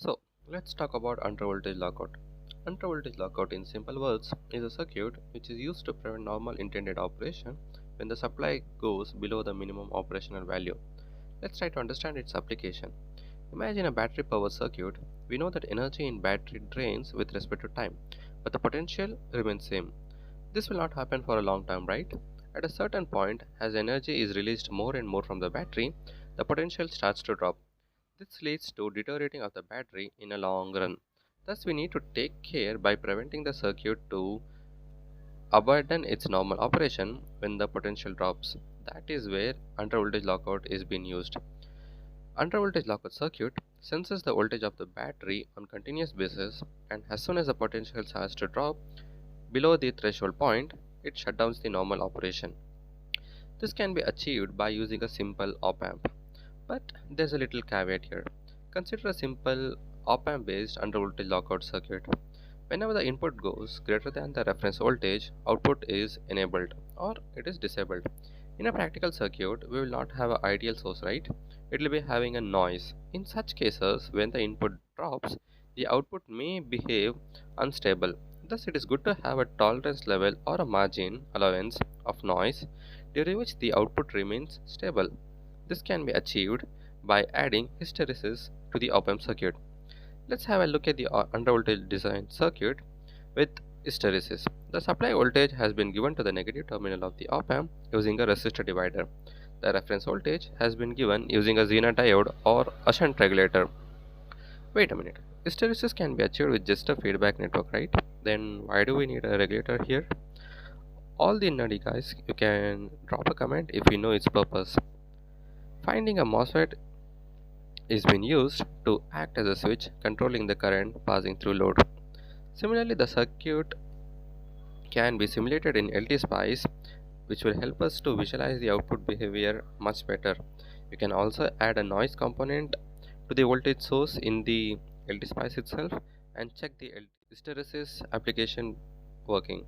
So let's talk about undervoltage lockout. Undervoltage lockout in simple words is a circuit which is used to prevent normal intended operation when the supply goes below the minimum operational value. Let's try to understand its application. Imagine a battery power circuit. We know that energy in battery drains with respect to time, but the potential remains same. This will not happen for a long time, right? At a certain point, as energy is released more and more from the battery, the potential starts to drop. This leads to deteriorating of the battery in a long run. Thus, we need to take care by preventing the circuit to abandon its normal operation when the potential drops. That is where undervoltage lockout is being used. Undervoltage lockout circuit senses the voltage of the battery on continuous basis, and as soon as the potential starts to drop below the threshold point, it shuts down the normal operation. This can be achieved by using a simple op amp. But there's a little caveat here. Consider a simple op-amp based undervoltage lockout circuit. Whenever the input goes greater than the reference voltage, output is enabled or it is disabled. In a practical circuit, we will not have an ideal source, right? It will be having a noise. In such cases, when the input drops, the output may behave unstable. Thus, it is good to have a tolerance level or a margin allowance of noise during which the output remains stable. This can be achieved by adding hysteresis to the op-amp circuit. Let's have a look at the undervoltage design circuit with hysteresis. The supply voltage has been given to the negative terminal of the op-amp using a resistor divider. The reference voltage has been given using a Zener diode or a shunt regulator. Wait a minute. Hysteresis can be achieved with just a feedback network, right? Then why do we need a regulator here? All the nerdy guys, you can drop a comment if you know its purpose. Finding a MOSFET is being used to act as a switch controlling the current passing through load. Similarly, the circuit can be simulated in LT-Spice, which will help us to visualize the output behavior much better. You can also add a noise component to the voltage source in the LT-Spice itself and check the hysteresis application working.